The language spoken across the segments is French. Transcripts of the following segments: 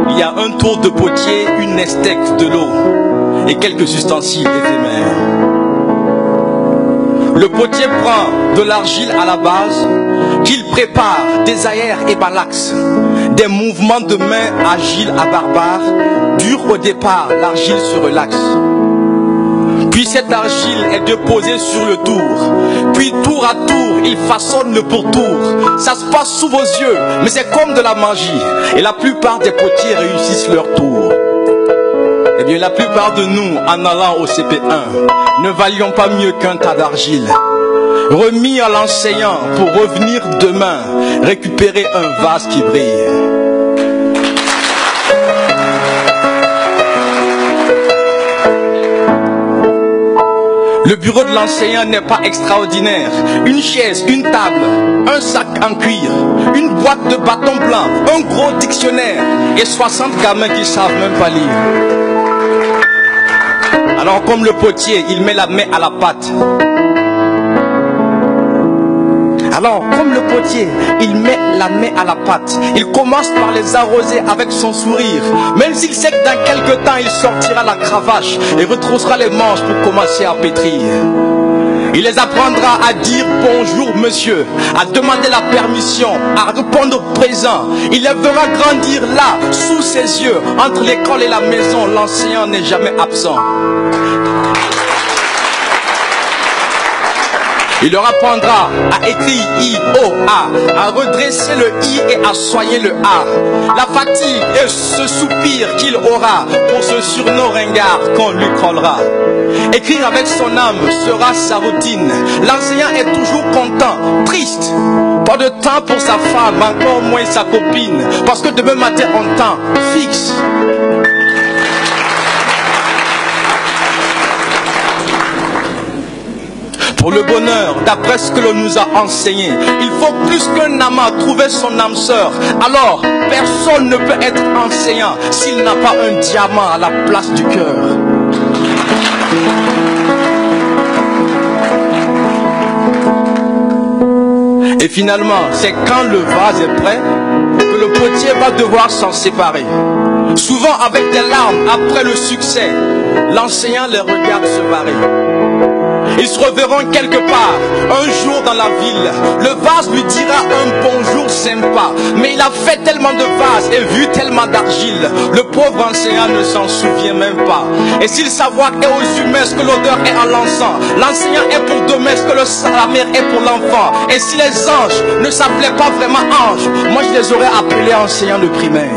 il y a un tour de potier, une esthèque, de l'eau et quelques ustensiles éphémères. Le potier prend de l'argile à la base, qu'il prépare des aères et malaxes, des mouvements de main agiles à barbares, dur au départ, l'argile se relaxe. Puis cette argile est déposée sur le tour, puis tour à tour, il façonne le pourtour. Ça se passe sous vos yeux, mais c'est comme de la magie, et la plupart des potiers réussissent leur tour. Eh bien, la plupart de nous, en allant au CP1, ne valions pas mieux qu'un tas d'argile, remis à l'enseignant pour revenir demain, récupérer un vase qui brille. Le bureau de l'enseignant n'est pas extraordinaire. Une chaise, une table, un sac en cuir, une boîte de bâtons blancs, un gros dictionnaire et 60 gamins qui savent même pas lire. Alors comme le potier, il met la main à la pâte. Alors, comme le potier, il met la main à la pâte. Il commence par les arroser avec son sourire. Même s'il sait que dans quelque temps, il sortira la cravache et retroussera les manches pour commencer à pétrir. Il les apprendra à dire bonjour monsieur, à demander la permission, à répondre présent. Il les verra grandir là, sous ses yeux. Entre l'école et la maison, l'enseignant n'est jamais absent. Il leur apprendra à écrire I, O, A, à redresser le I et à soigner le A. La fatigue et ce soupir qu'il aura pour ce surnom ringard qu'on lui collera. Écrire avec son âme sera sa routine. L'enseignant est toujours content, triste. Pas de temps pour sa femme, encore moins sa copine. Parce que demain matin on temps fixe. Pour le bonheur, d'après ce que l'on nous a enseigné, il faut plus qu'un amas trouver son âme sœur. Alors, personne ne peut être enseignant s'il n'a pas un diamant à la place du cœur. Et finalement, c'est quand le vase est prêt que le potier va devoir s'en séparer. Souvent avec des larmes après le succès, l'enseignant les regarde se barrer. Ils se reverront quelque part, un jour dans la ville. Le vase lui dira un bonjour sympa. Mais il a fait tellement de vases et vu tellement d'argile. Le pauvre enseignant ne s'en souvient même pas. Et si le savoir est aux humains ce que l'odeur est à l'encens, l'enseignant est pour demain ce que la mère est pour l'enfant. Et si les anges ne s'appelaient pas vraiment anges, moi je les aurais appelés enseignants de primaire.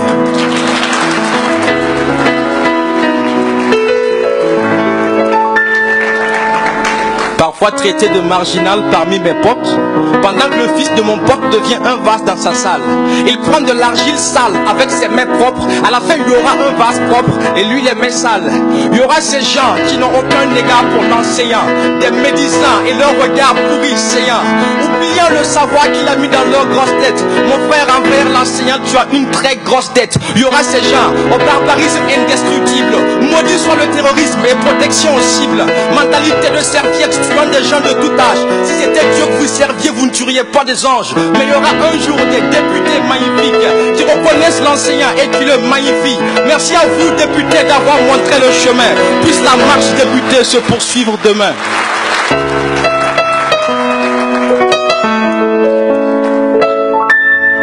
Parfois traité de marginal parmi mes potes, pendant que le fils de mon pote devient un vase dans sa salle. Il prend de l'argile sale avec ses mains propres. À la fin, il y aura un vase propre et lui les mains sales. Il y aura ces gens qui n'ont aucun égard pour l'enseignant, des médisants et leur regard pourri saillant, oubliant le savoir qu'il a mis dans leur grosse tête. Mon frère, envers l'enseignant, tu as une très grosse tête. Il y aura ces gens au barbarisme indestructible. Maudit soit le terrorisme et protection aux cibles. Mentalité de serviette tuant des gens de tout âge. Si c'était Dieu que vous serviez, vous ne tueriez pas des anges. Mais il y aura un jour des députés magnifiques qui reconnaissent l'enseignant et qui le magnifient. Merci à vous députés d'avoir montré le chemin. Puisse la marche débutée se poursuivre demain.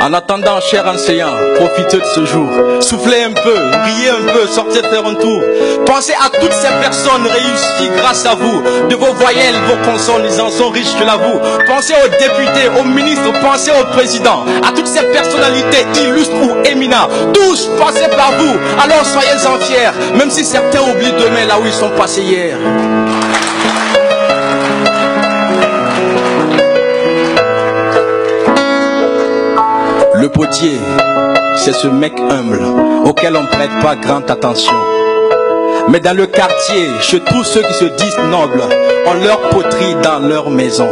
En attendant, chers enseignants, profitez de ce jour. Soufflez un peu, riez un peu, sortez faire un tour. Pensez à toutes ces personnes réussies grâce à vous. De vos voyelles, vos consonnes, ils en sont riches, je l'avoue. Pensez aux députés, aux ministres, pensez aux présidents, à toutes ces personnalités illustres ou éminents. Tous passez par vous, alors soyez-en fiers, même si certains oublient demain là où ils sont passés hier. Le potier, c'est ce mec humble auquel on ne prête pas grande attention. Mais dans le quartier, chez tous ceux qui se disent nobles, on leur poterie dans leur maison.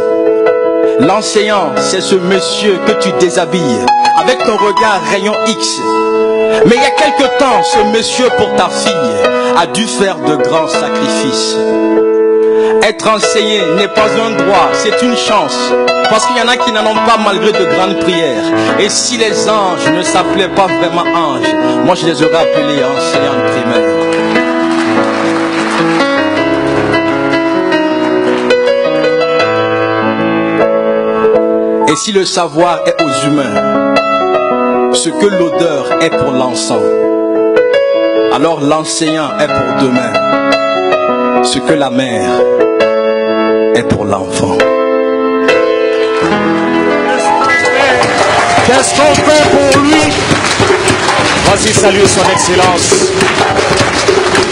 L'enseignant, c'est ce monsieur que tu déshabilles avec ton regard rayon X. Mais il y a quelque temps, ce monsieur pour ta fille a dû faire de grands sacrifices. Être enseigné n'est pas un droit, c'est une chance. Parce qu'il y en a qui n'en ont pas malgré de grandes prières. Et si les anges ne s'appelaient pas vraiment anges, moi je les aurais appelés enseignants primaires. Et si le savoir est aux humains, ce que l'odeur est pour l'encens, alors l'enseignant est pour demain, ce que la mère est pour l'enfant. Qu'est-ce qu'on fait pour lui? Vas-y, salue son excellence.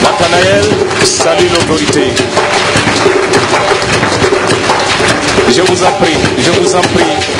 Nathanaël, salue l'autorité. Je vous en prie, je vous en prie.